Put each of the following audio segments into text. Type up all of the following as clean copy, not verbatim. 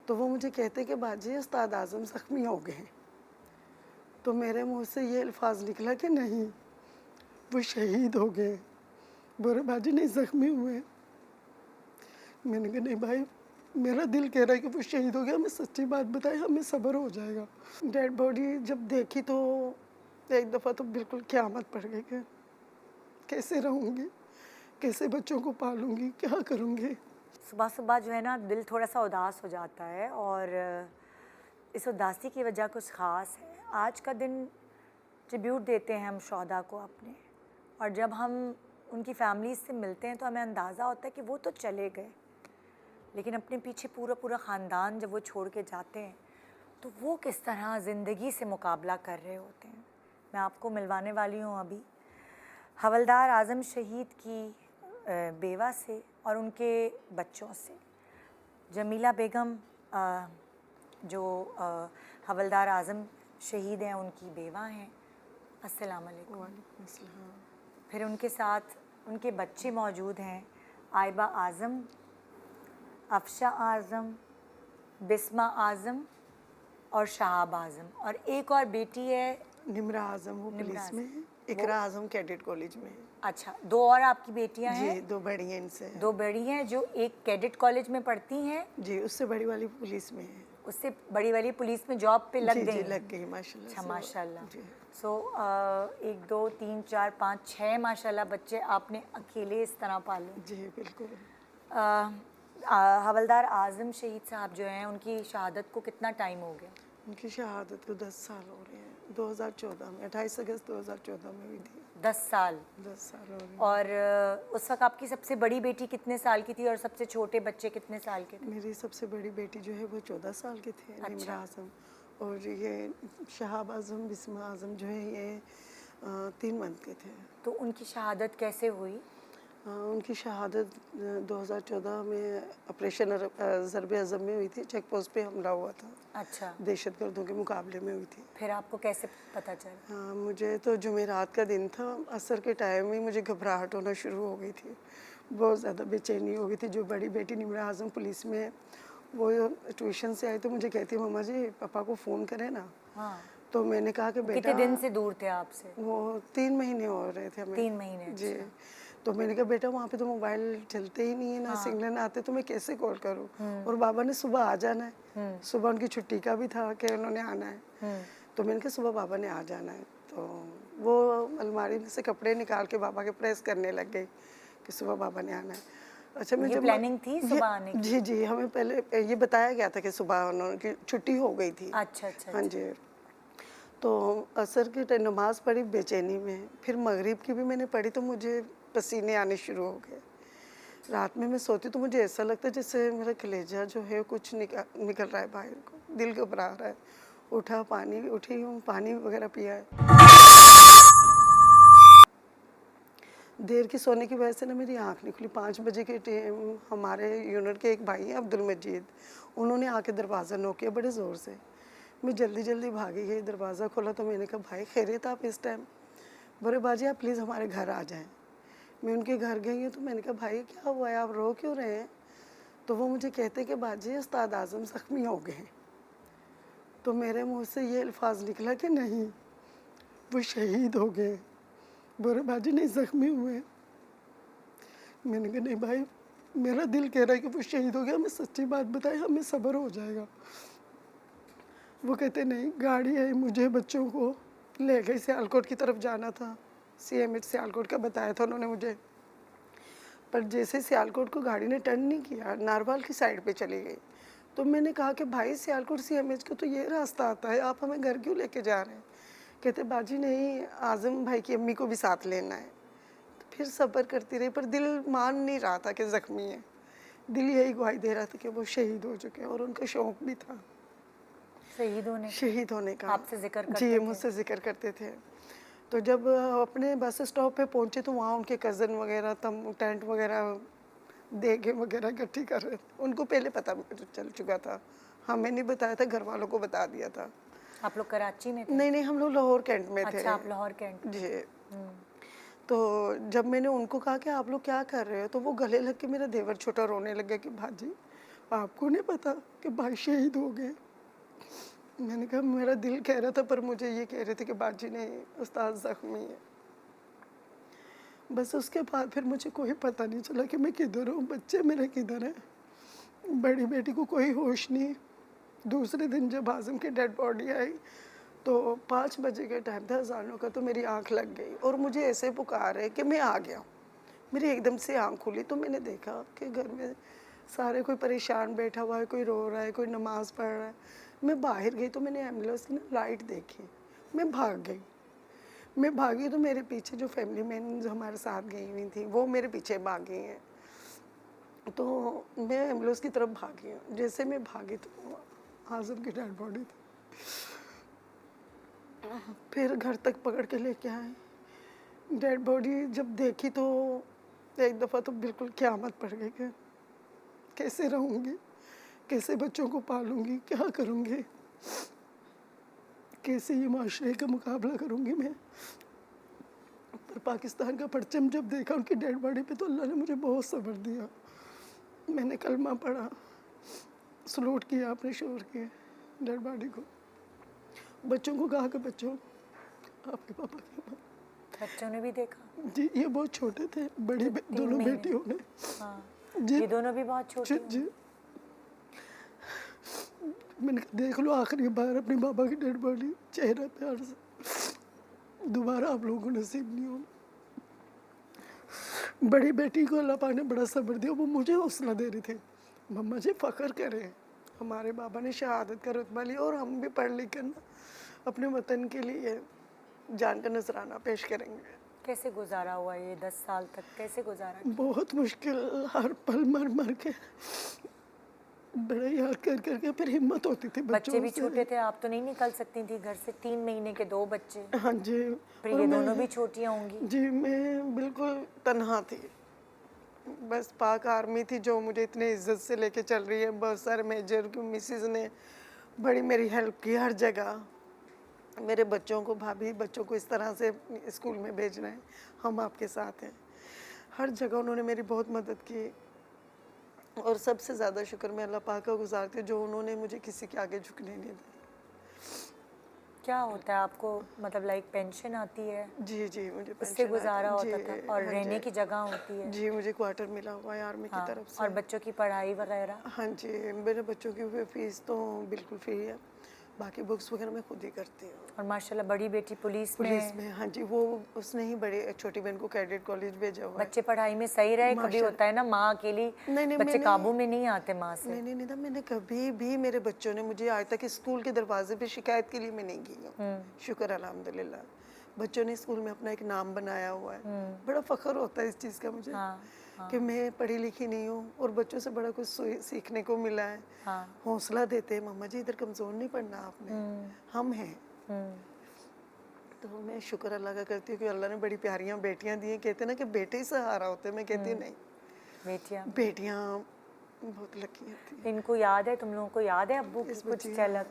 तो वो मुझे कहते कि बाजी उस्ताद आज़म ज़ख्मी हो गए हैं। तो मेरे मुंह से ये अल्फाज निकला कि नहीं, वो शहीद हो गए। बोले बाजी नहीं, ज़ख्मी हुए। मैंने कहा नहीं भाई, मेरा दिल कह रहा है कि वो शहीद हो गया, हमें सच्ची बात बताए, हमें सब्र हो जाएगा। डेड बॉडी जब देखी तो एक दफ़ा तो बिल्कुल क़यामत पड़ गई कि कैसे रहूँगी, कैसे बच्चों को पालूँगी, क्या करूँगी। सुबह सुबह जो है ना दिल थोड़ा सा उदास हो जाता है और इस उदासी की वजह कुछ ख़ास है। आज का दिन ट्रिब्यूट देते हैं हम शौहदा को अपने, और जब हम उनकी फैमिली से मिलते हैं तो हमें अंदाज़ा होता है कि वो तो चले गए, लेकिन अपने पीछे पूरा पूरा ख़ानदान जब वो छोड़ के जाते हैं तो वो किस तरह ज़िंदगी से मुकाबला कर रहे होते हैं। मैं आपको मिलवाने वाली हूँ अभी हवलदार आज़म शहीद की बेवा से और उनके बच्चों से। जमीला बेगम जो हवलदार आज़म शहीद हैं उनकी बेवा हैं। अस्सलाम वालेकुम। वालेकुम अस्सलाम। फिर उनके साथ उनके बच्चे मौजूद हैं, आयबा आज़म, अफशा आज़म, बिस्मा आज़म और शहाब आज़म, और एक और बेटी है निम्रा आज़म, वो पुलिस में है। इकरा आज़म कैडेट कॉलेज में है। अच्छा, दो और आपकी बेटियां हैं? जी, दो बड़ी हैं इनसे। दो बड़ी हैं जो एक कैडेट कॉलेज में पढ़ती हैं। जी, उससे बड़ी वाली पुलिस में है। उससे बड़ी वाली पुलिस में जॉब पे लग जी, गई जी, हैं। लग गई माशाल्लाह अच्छा से। माशाल्लाह। जी। सो 1 2 3 4 5 6 माशाल्लाह बच्चे आपने अकेले इस तरह पाले। जी बिल्कुल। हवलदार आज़म शहीद साहब जो हैं उनकी शहादत को कितना टाइम हो गया? उनकी शहादत को 10 साल हो रहे हैं। 2014 में 28 अगस्त 2014 में हुई थी। 10 साल। 10 साल हो रहे हैं। और उस वक्त आपकी सबसे बड़ी बेटी कितने साल की थी और सबसे छोटे बच्चे कितने साल के थे? मेरी सबसे बड़ी बेटी जो है वो 14 साल की थी, अच्छा। निम्रा आज़म, और ये शहाब आज़म, बिस्मा आज़म जो है ये 3 मंथ के थे। तो उनकी शहादत कैसे हुई? उनकी शहादत 2014 में ऑपरेशन ज़रब अज़म में हुई थी। चेक पोस्ट पे हमला हुआ था। अच्छा। दहशतगर्दों के मुकाबले में हुई थी। फिर आपको कैसे पता चला? मुझे तो जुमेरात का दिन था, असर के टाइम में मुझे घबराहट होना शुरू हो गई थी, बहुत ज़्यादा बेचैनी हो गई थी। जो बड़ी बेटी निम्रा आज़म पुलिस में है, वो ट्यूशन से आई तो मुझे कहती मम्मा जी पापा को फ़ोन करें ना। हाँ। तो मैंने कहा कि बेटा, कितने दिन से दूर थे आपसे? वो 3 महीने हो रहे थे हमें। 3 महीने। जी। अच्छा। तो मैंने कहा बेटा वहाँ पे तो मोबाइल चलते ही नहीं है ना, हाँ। सिग्नल आते, तो मैं कैसे कॉल करूँ। और बाबा ने सुबह आ जाना है, सुबह उनकी छुट्टी का भी था कि उन्होंने आना है। तो मैंने कहा सुबह बाबा ने आ जाना है। तो वो अलमारी में से कपड़े निकाल के बाबा के प्रेस करने लग गई कि सुबह बाबा ने आना है। अच्छा, मैं ये प्लानिंग थी सुबह आने की? जी जी, हमें पहले ये बताया गया था कि सुबह उनकी छुट्टी हो गई थी। अच्छा अच्छा। हाँ जी। तो असर की नमाज़ पढ़ी बेचैनी में, फिर मगरिब की भी मैंने पढ़ी तो मुझे पसीने आने शुरू हो गए। रात में मैं सोती तो मुझे ऐसा लगता है जैसे मेरा कलेजा जो है कुछ निकल रहा है बाहर को, दिल घबरा रहा है। उठी हूँ, पानी वगैरह पिया है। देर की सोने की वजह से ना मेरी आँख नहीं खुली। 5 बजे के टाइम हमारे यूनिट के एक भाई हैं अब्दुल मजीद, उन्होंने आके दरवाज़ा नॉक किया बड़े ज़ोर से। मैं जल्दी जल्दी भागी गई, दरवाज़ा खोला तो मैंने कहा भाई खैरियत आप इस टाइम? बोले बाजी आप प्लीज़ हमारे घर आ जाएं। मैं उनके घर गई हूँ तो मैंने कहा भाई क्या हुआ है, आप रो क्यों रहे हैं? तो वो मुझे कहते कि बाजी उस्ताद आज़म ज़ख्मी हो गए हैं। तो मेरे मुँह से ये अल्फाज निकला कि नहीं, वो शहीद हो गए। बोले बाजी नहीं, ज़ख्मी हुए। मैंने कहा नहीं भाई, मेरा दिल कह रहा है कि वो शहीद हो गया, हमें सच्ची बात बताए, हमें सब्र हो जाएगा। वो कहते नहीं, गाड़ी है, मुझे बच्चों को ले गए, सियालकोट की तरफ जाना था। CMH सियालकोट का बताया था उन्होंने मुझे, पर जैसे सियालकोट को गाड़ी ने टर्न नहीं किया, नारवाल की साइड पे चली गई। तो मैंने कहा कि भाई सियालकोट CMH का तो ये रास्ता आता है, आप हमें घर क्यों लेके जा रहे हैं? कहते बाजी नहीं, आज़म भाई की अम्मी को भी साथ लेना है। तो फिर सब्र करती रही, पर दिल मान नहीं रहा था कि ज़ख्मी है। दिल यही गवाही दे रहा था कि वो शहीद हो चुके हैं, और उनका शौक़ भी था शहीद होने का। आपसे जिक्र करते जी, थे? मुझसे जिक्र करते थे। तो जब अपने बस स्टॉप पे पहुँचे तो वहाँ उनके कज़न वगैरह तम टेंट वगैरह देगे वगैरह इकट्ठी कर रहे थे। उनको पहले पता चल चुका था, हमें नहीं बताया था, घर वालों को बता दिया था। आप लोग कराची में थे? नहीं नहीं, हम लोग लाहौर कैंट में थे। अच्छा, आप लाहौर कैंट में। जी। तो जब मैंने उनको कहा कि आप लोग क्या कर रहे हो, तो वो गले लग के मेरा देवर छोटा रोने लग गया कि भाजी आपको नहीं पता कि भाई शहीद हो गए? मैंने कहा मेरा दिल कह रहा था, पर मुझे ये कह रहे थे कि बाजी नहीं, उस्ताद ज़ख्मी है। बस उसके बाद फिर मुझे कोई पता नहीं चला कि मैं किधर हूँ, बच्चे मेरे किधर हैं। बड़ी बेटी को कोई होश नहीं। दूसरे दिन जब आज़म की डेड बॉडी आई तो 5 बजे का टाइम था अज़ानों का, तो मेरी आँख लग गई और मुझे ऐसे पुकार है कि मैं आ गया। मेरी एकदम से आँख खुली तो मैंने देखा कि घर में सारे कोई परेशान बैठा हुआ है, कोई रो रहा है, कोई नमाज़ पढ़ रहा है। मैं बाहर गई तो मैंने एम्बुलेंस की ना लाइट देखी, मैं भाग गई। मैं भागी तो मेरे पीछे जो फैमिली मैन जो हमारे साथ गई हुई थी वो मेरे पीछे भाग गई हैं। तो मैं एम्बुलेंस की तरफ भागी हूँ। जैसे मैं भागी तो आज़म की डेड बॉडी थी। फिर घर तक पकड़ के लेके आए। डेड बॉडी जब देखी तो एक दफ़ा तो बिल्कुल क़यामत पड़ गई कि कैसे रहूँगी, कैसे बच्चों को पालूँगी, क्या करूँगी, कैसे ये माशरे का मुकाबला करूँगी मैं। पर पाकिस्तान का परचम जब देखा उनकी डेड बॉडी पे तो अल्लाह ने मुझे बहुत सब्र दिया। मैंने कलमा पढ़ा, सलूट किया अपने शोहर के डेड बॉडी को। बच्चों को कहा कि बच्चों आपके पापा की माँ। बच्चों ने भी देखा? जी ये बहुत छोटे थे, बड़ी दोनों बेटियों ने। हाँ, जी ये दोनों भी बहुत छोटी जी जी। मैंने कहा देख लो आखिरी बार अपने बाबा की डेड बॉडी, चेहरा प्यार से, दोबारा आप लोगों को नसीब नहीं होना। बड़ी बेटी को अल्लाह पाक ने बड़ा सब्र दिया, वो मुझे हौसला दे रही थी, मम्मा जी फ़ख्र करें, हमारे बाबा ने शहादत का रुतबा लिया और हम भी पढ़ लिख कर ना अपने वतन के लिए जान का नजराना पेश करेंगे। कैसे गुजारा हुआ ये 10 साल तक, कैसे गुजारा? बहुत मुश्किल, हर पल मर मर के, बड़ा याद कर कर के फिर हिम्मत होती थी बच्चे भी से। छोटे थे, आप तो नहीं निकल सकती थी घर से, 3 महीने के 2 बच्चे, हाँ जी। फिर और ये मैं दोनों भी छोटियाँ होंगी। जी मैं बिल्कुल तन्हा थी। बस पाक आर्मी थी जो मुझे इतने इज्जत से लेके चल रही है। बहुत सारे मेजर की मिसेज ने बड़ी मेरी हेल्प की हर जगह। मेरे बच्चों को, भाभी बच्चों को इस तरह से स्कूल में भेजना है, हम आपके साथ हैं। हर जगह उन्होंने मेरी बहुत मदद की और सबसे ज़्यादा शुक्र मैं अल्लाह पाक का गुजारती हूँ जो उन्होंने मुझे किसी के आगे झुकने नहीं दिया। क्या होता है आपको, मतलब लाइक पेंशन आती है, जी जी मुझे उससे पेंशन गुजारा आती होता है। था, जी और हाँ रहने जी। की जगह होती है? जी मुझे क्वार्टर मिला हुआ है आर्मी की हाँ, तरफ से। और बच्चों की पढ़ाई वगैरह? हाँ जी, मेरे बच्चों की फीस तो बिल्कुल फ्री है, बाकी बुक्स वगैरह मैं खुद ही करती हूँ। और माशाल्लाह बड़ी बेटी पुलिस पुलिस में। में हाँ जी, वो उसने ही बड़े छोटी बहन को कैडेट कॉलेज भेजा हुआ है। बच्चे पढ़ाई में सही रहे? कभी माशा होता है ना माँ अकेली, नहीं नहीं बच्चे मैंने काबू में नहीं आते माँ से। नहीं नहीं नहीं था, मैंने कभी भी, मेरे बच्चों ने मुझे आज तक स्कूल के दरवाजे पे शिकायत के लिए मैं नहीं गई हूँ। शुक्र अल्हम्दुलिल्लाह, बच्चों ने स्कूल में अपना एक नाम बनाया हुआ है। बड़ा फख्र होता है इस चीज़ का मुझे कि मैं पढ़ी लिखी नहीं हूँ और बच्चों से बड़ा कुछ सीखने को मिला है। हौसला देते हैं, मम्मा जी इधर कमज़ोर नहीं पड़ना आपने, हम हैं। तो मैं शुक्र अल्लाह का करती हूँ कि अल्लाह ने बड़ी प्यारियाँ बेटियाँ दी हैं। कहते हैं ना कि बेटे ही सहारा होते हैं, मैं कहती हूँ नहीं, बेटियाँ बहुत लकी होती हैं। इनको याद है, तुम लोगों को याद है अब्बू की कुछ झलक?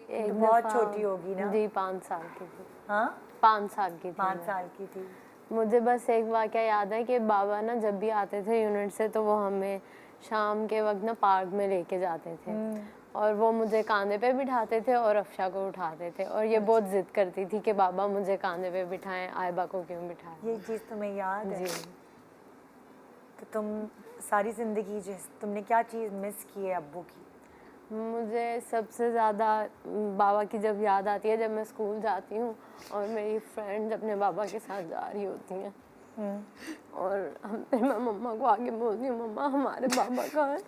एक तो बहुत दफ़ा- छोटी होगी ना? जी 5 साल की थी। हाँ 5 साल की थी 5 मैं। साल की थी। मुझे बस एक वाक़या याद है कि बाबा ना जब भी आते थे यूनिट से तो वो हमें शाम के वक्त ना पार्क में लेके जाते थे और वो मुझे कांधे पे बिठाते थे और अफशा को उठाते थे और ये बहुत ज़िद करती थी कि बाबा मुझे कांधे पे बिठाएं, आयबा को क्यों बिठाएं। ये चीज़ तुम्हें याद है? जी। तो तुम सारी ज़िंदगी तुमने क्या चीज़ मिस की है अब्बू की? मुझे सबसे ज़्यादा बाबा की जब याद आती है जब मैं स्कूल जाती हूँ और मेरी फ्रेंड्स अपने बाबा के साथ जा रही होती हैं और फिर मैं मम्मा को आगे बोलती हूँ, मम्मा हमारे बाबा कहाँ है।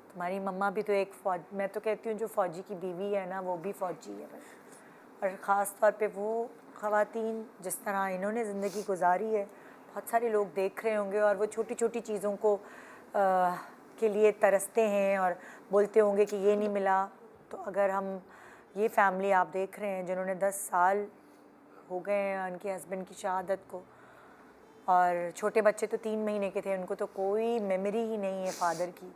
तुम्हारी मम्मा भी तो एक फौज, मैं तो कहती हूँ जो फ़ौजी की बीवी है ना वो भी फ़ौजी है बस। और ख़ास तौर पे वो ख़वातीन जिस तरह इन्होंने ज़िंदगी गुजारी है, बहुत सारे लोग देख रहे होंगे और वो छोटी छोटी चीज़ों को के लिए तरसते हैं और बोलते होंगे कि ये नहीं मिला। तो अगर हम ये फैमिली आप देख रहे हैं जिन्होंने 10 साल हो गए हैं उनके हस्बैंड की शहादत को, और छोटे बच्चे तो 3 महीने के थे, उनको तो कोई मेमोरी ही नहीं है फादर की।